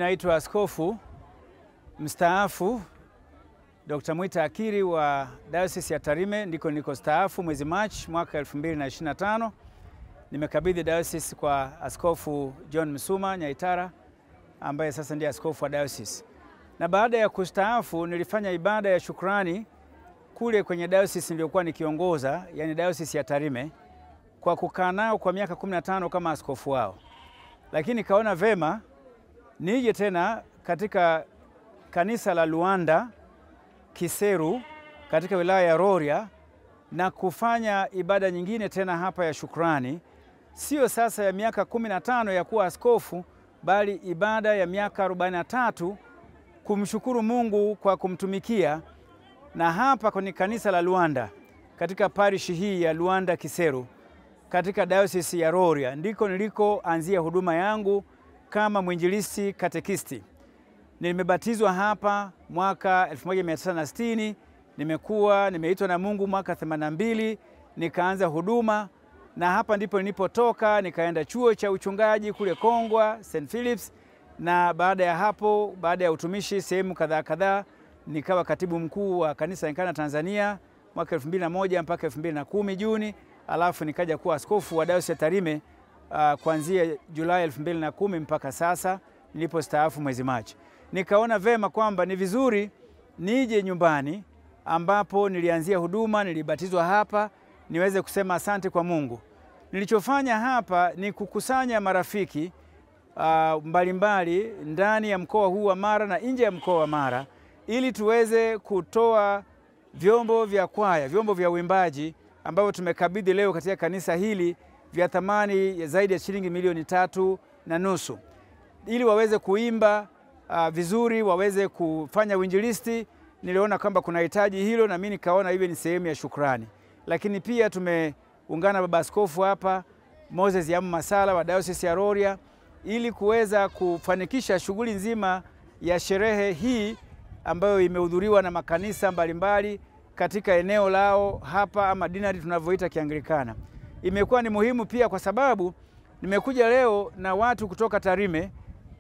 Naitwa Askofu mstaafu Dr. Mwita Akili wa Diocese ya Tarime, ndiko niko staafu mwezi Machi mwaka 2025. Nimekabidhi diocese kwa Askofu John Msuma Nyaitara ambaye sasa ndiye askofu wa diocese. Na baada ya kustaafu nilifanya ibada ya shukrani kule kwenye diocese niliyokuwa nikiongoza, yani diocese ya Tarime, kwa kukaa nao kwa miaka 15 kama askofu wao. Lakini kaona vema nije tena katika kanisa la Luanda Kiseru katika wilaya ya Rorya na kufanya ibada nyingine tena hapa ya shukrani, sio sasa ya miaka 15 ya kuwa askofu, bali ibada ya miaka 43 kumshukuru Mungu kwa kumtumikia. Na hapa kwenye kanisa la Luanda katika parish hii ya Luanda Kiseru katika diocese ya Rorya ndiko nilikoanzia huduma yangu kama mwinjilisti katekisti. Nimebatizwa hapa mwaka 1960, nimeitwa na Mungu mwaka 82, nikaanza huduma, na hapa ndipo nilipotoka nikaenda chuo cha uchungaji kule Kongwa St. Philips, na baada ya hapo, baada ya utumishi sehemu kadhaa nikawa katibu mkuu wa kanisa Anglikana Tanzania mwaka 2001 mpaka 2010 Juni, alafu nikaja kuwa askofu wa Diocese ya Tarime kuanzia Julai 2010 mpaka sasa nilipostaafu mwezi Machi. Nikaona vema kwamba ni vizuri nije nyumbani ambapo nilianzia huduma, nilibatizwa hapa, niweze kusema asante kwa Mungu. Nilichofanya hapa ni kukusanya marafiki mbalimbali ndani ya mkoa huu wa Mara na nje ya mkoa wa Mara, ili tuweze kutoa vyombo vya kwaya, vyombo vya uimbaji ambavyo tumekabidhi leo katika kanisa hili vya thamani ya zaidi ya shilingi milioni 3.5, ili waweze kuimba vizuri, waweze kufanya uinjilisti. Niliona kwamba kuna hitaji hilo, na mimi nikaona iwe ni sehemu ya shukrani. Lakini pia tumeungana baba askofu hapa Moses Yamu Masala wa Diocese ya Rorya ili kuweza kufanikisha shughuli nzima ya sherehe hii ambayo imehudhuriwa na makanisa mbalimbali katika eneo lao hapa, ama dinari tunavyoita Kianglikana. Imekuwa ni muhimu pia kwa sababu nimekuja leo na watu kutoka Tarime,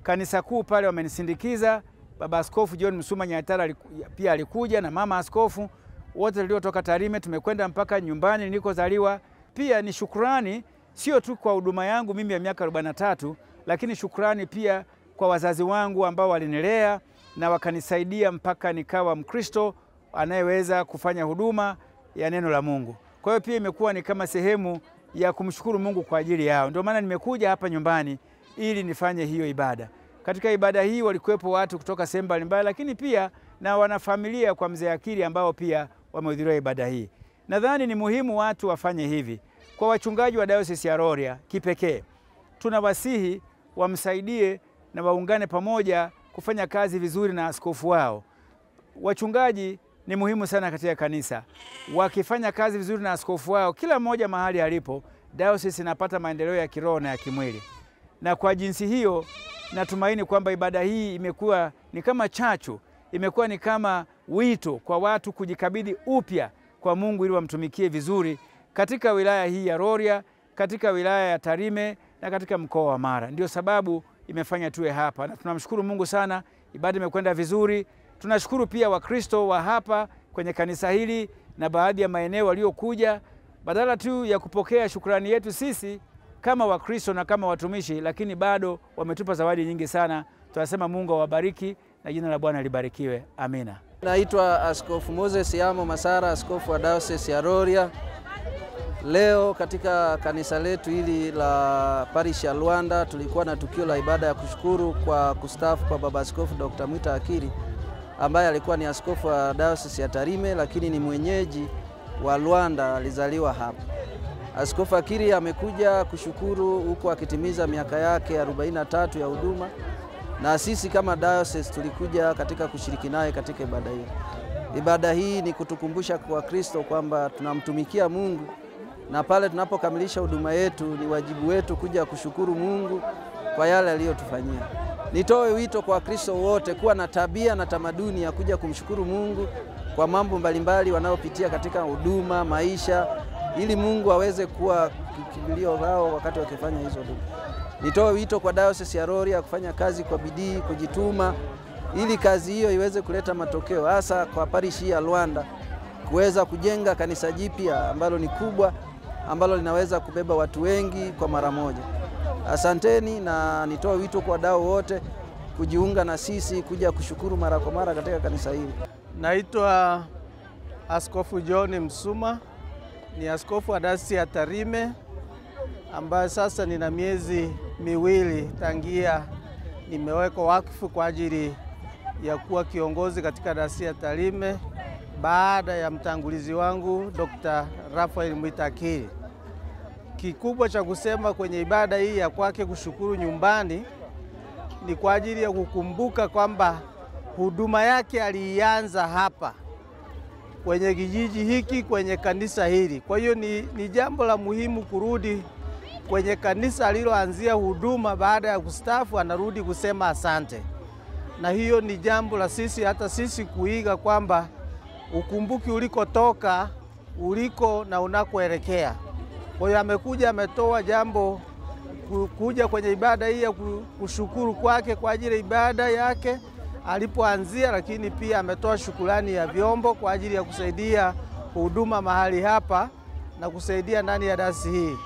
kanisa kuu pale wamenisindikiza. Baba Askofu John Msuma Nyaitara pia alikuja na mama askofu, wote waliotoka Tarime. Tumekwenda mpaka nyumbani nilikozaliwa. Pia ni shukrani sio tu kwa huduma yangu mimi ya miaka 43, lakini shukrani pia kwa wazazi wangu ambao walinilea na wakanisaidia mpaka nikawa Mkristo anayeweza kufanya huduma ya neno la Mungu. Kwa hiyo pia imekuwa ni kama sehemu ya kumshukuru Mungu kwa ajili yao. Ndio maana nimekuja hapa nyumbani ili nifanye hiyo ibada. Katika ibada hii walikuwepo watu kutoka sehemu mbalimbali, lakini pia na wanafamilia kwa mzee Akili ambao pia wamehudhuria ibada hii. Nadhani ni muhimu watu wafanye hivi. Kwa wachungaji wa Diocese ya Rorya kipekee, tunawasihi wamsaidie na waungane pamoja kufanya kazi vizuri na askofu wao. Wachungaji ni muhimu sana katika kanisa. Wakifanya kazi vizuri na askofu wao, kila mmoja mahali alipo, diocese inapata maendeleo ya kiroho na ya kimwili. Na kwa jinsi hiyo, natumaini kwamba ibada hii imekuwa ni kama chachu, imekuwa ni kama wito kwa watu kujikabidhi upya kwa Mungu ili wamtumikie vizuri katika wilaya hii ya Rorya, katika wilaya ya Tarime na katika mkoa wa Mara. Ndio sababu imefanya tuwe hapa, na tunamshukuru Mungu sana. Ibada imekwenda vizuri. Tunashukuru pia Wakristo wa hapa kwenye kanisa hili na baadhi ya maeneo waliokuja, badala tu ya kupokea shukrani yetu sisi kama Wakristo na kama watumishi, lakini bado wametupa zawadi nyingi sana. Tunasema Mungu awabariki na jina la Bwana libarikiwe. Amina. Naitwa Askofu Moses Yamu Masala, askofu wa Diocese ya Rorya. Leo katika kanisa letu hili la parish ya Luanda tulikuwa na tukio la ibada ya kushukuru kwa kustaafu kwa baba askofu Dr. Mwita Akili ambaye alikuwa ni askofu wa Diocese ya Tarime, lakini ni mwenyeji wa Luanda, alizaliwa hapa. Askofu Akili amekuja kushukuru huko akitimiza miaka yake 43 ya huduma, na sisi kama diocese tulikuja katika kushiriki naye katika ibada hii. Ibada hii ni kutukumbusha kwa Kristo kwamba tunamtumikia Mungu, na pale tunapokamilisha huduma yetu ni wajibu wetu kuja kushukuru Mungu kwa yale aliyotufanyia. Nitoe wito kwa Kristo wote kuwa na tabia na tamaduni ya kuja kumshukuru Mungu kwa mambo mbalimbali wanayopitia katika huduma, maisha, ili Mungu aweze kuwa kimbilio lao wakati wakifanya hizo huduma. Nitoe wito kwa Dayosisi ya Rorya kufanya kazi kwa bidii, kujituma, ili kazi hiyo iweze kuleta matokeo, hasa kwa parishi ya Luanda, kuweza kujenga kanisa jipya ambalo ni kubwa, ambalo linaweza kubeba watu wengi kwa mara moja. Asanteni, na nitoe wito kwa wadau wote kujiunga na sisi kuja kushukuru mara kwa mara katika kanisa hili. Naitwa Askofu John Msuma, ni askofu wa Dayosisi ya Tarime, ambaye sasa nina miezi miwili tangia nimewekwa wakfu kwa ajili ya kuwa kiongozi katika Dayosisi ya Tarime baada ya mtangulizi wangu Dr. Raphael Mwita Akili. Kikubwa cha kusema kwenye ibada hii ya kwake kushukuru nyumbani ni kwa ajili ya kukumbuka kwamba huduma yake alianza hapa kwenye kijiji hiki, kwenye kanisa hili. Kwa hiyo ni jambo la muhimu kurudi kwenye kanisa aliloanzia huduma. Baada ya kustaafu anarudi kusema asante, na hiyo ni jambo la hata sisi kuiga, kwamba ukumbuki ulikotoka, uliko na unakoelekea. Kwa hiyo amekuja, ametoa jambo kuja kwenye ibada hii ya kushukuru kwake kwa ajili ya ibada yake alipoanzia, lakini pia ametoa shukrani ya vyombo kwa ajili ya kusaidia huduma mahali hapa na kusaidia ndani ya dayosisi hii.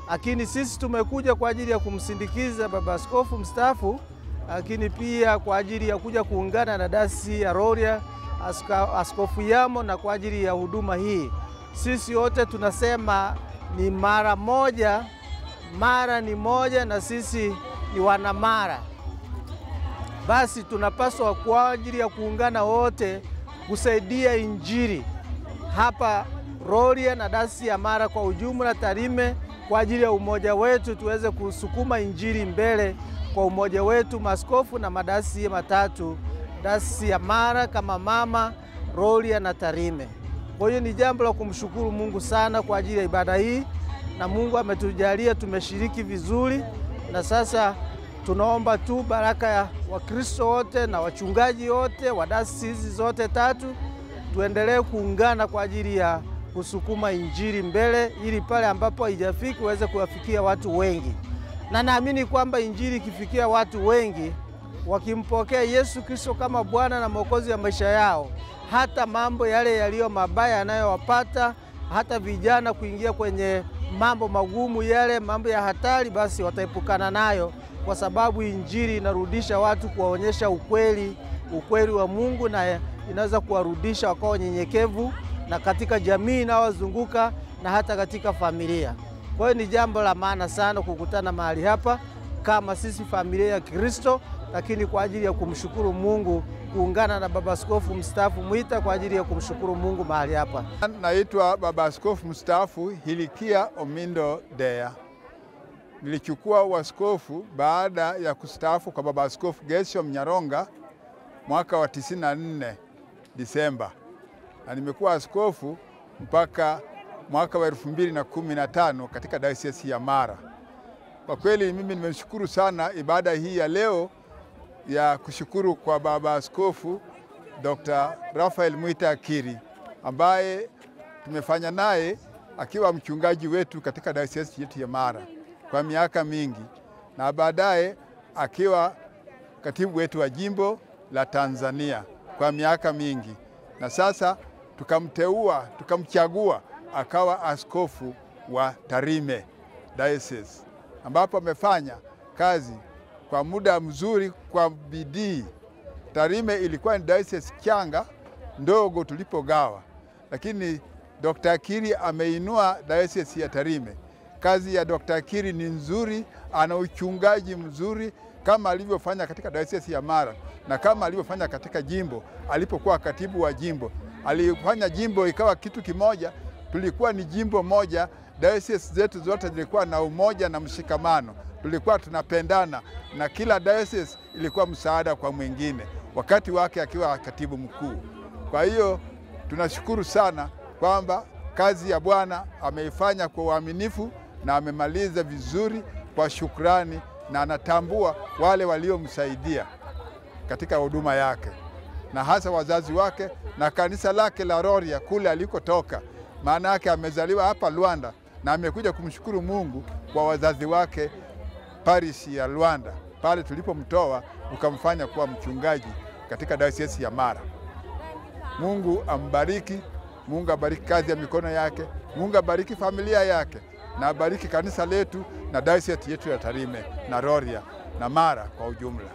Lakini sisi tumekuja kwa ajili ya kumsindikiza baba askofu mstaafu, lakini pia kwa ajili ya kuja kuungana na dayosisi ya Rorya, Askofu Yamo, na kwa ajili ya huduma hii. Sisi wote tunasema ni mara moja, mara ni moja, na sisi ni wanamara. Basi tunapaswa kwa ajili ya kuungana wote kusaidia injili hapa Rorya na dayosisi ya Mara kwa ujumla, Tarime, kwa ajili ya umoja wetu, tuweze kusukuma injili mbele kwa umoja wetu, maaskofu na madayosisi matatu, dayosisi ya Mara kama mama, Rorya na Tarime. Kwa hiyo ni jambo la kumshukuru Mungu sana kwa ajili ya ibada hii, na Mungu ametujalia tumeshiriki vizuri, na sasa tunaomba tu baraka ya Wakristo wote na wachungaji wote wa dayosisi hizi zote tatu, tuendelee kuungana kwa ajili ya kusukuma injili mbele, ili pale ambapo haijafiki uweze kuwafikia watu wengi. Na naamini kwamba injili ikifikia watu wengi, wakimpokea Yesu Kristo kama Bwana na Mwokozi wa maisha yao, hata mambo yale yaliyo mabaya yanayowapata, hata vijana kuingia kwenye mambo magumu yale, mambo ya hatari, basi wataepukana nayo, kwa sababu injili inarudisha watu, kuwaonyesha ukweli wa Mungu, na inaweza kuwarudisha wakawa nyenyekevu na katika jamii inayowazunguka na hata katika familia. Kwa hiyo ni jambo la maana sana kukutana mahali hapa kama sisi familia ya Kristo, lakini kwa ajili ya kumshukuru Mungu, kuungana na baba askofu mstaafu Mwita kwa ajili ya kumshukuru Mungu mahali hapa. Naitwa baba askofu mstaafu Hilikia Omindo Deya. Nilichukua uaskofu baada ya kustaafu kwa baba askofu Gershom Nyaronga mwaka wa 94 Disemba, na nimekuwa askofu mpaka mwaka wa 2015 katika dayosisi ya Mara. Kwa kweli mimi nimeshukuru sana ibada hii ya leo ya kushukuru kwa baba askofu Dr. Raphael Mwita Akili, ambaye tumefanya naye akiwa mchungaji wetu katika dayosisi yetu ya Mara kwa miaka mingi, na baadaye akiwa katibu wetu wa jimbo la Tanzania kwa miaka mingi, na sasa tukamchagua akawa askofu wa Tarime Diocese, ambapo amefanya kazi kwa muda mzuri kwa bidii. Tarime ilikuwa ni diocese changa ndogo tulipogawa, lakini Dr. Akili ameinua diocese ya Tarime. Kazi ya Dr. Akili ni nzuri, ana uchungaji mzuri kama alivyofanya katika diocese ya Mara na kama alivyofanya katika jimbo alipokuwa katibu wa jimbo. Alifanya jimbo ikawa kitu kimoja, tulikuwa ni jimbo moja, diocese zetu zote zilikuwa na umoja na mshikamano. Tulikuwa tunapendana na kila diocese ilikuwa msaada kwa mwingine wakati wake akiwa katibu mkuu. Kwa hiyo tunashukuru sana kwamba kazi ya Bwana ameifanya kwa uaminifu na amemaliza vizuri kwa shukrani, na anatambua wale waliomsaidia katika huduma yake, na hasa wazazi wake na kanisa lake la Rorya kule alikotoka. Maana yake amezaliwa hapa Luanda na amekuja kumshukuru Mungu kwa wazazi wake parish ya Luanda, pale tulipomtoa ukamfanya kuwa mchungaji katika Diocese ya Mara. Mungu ambariki, Mungu abariki kazi ya mikono yake, Mungu abariki familia yake, na abariki kanisa letu na Diocese yetu ya Tarime na Rorya na Mara kwa ujumla.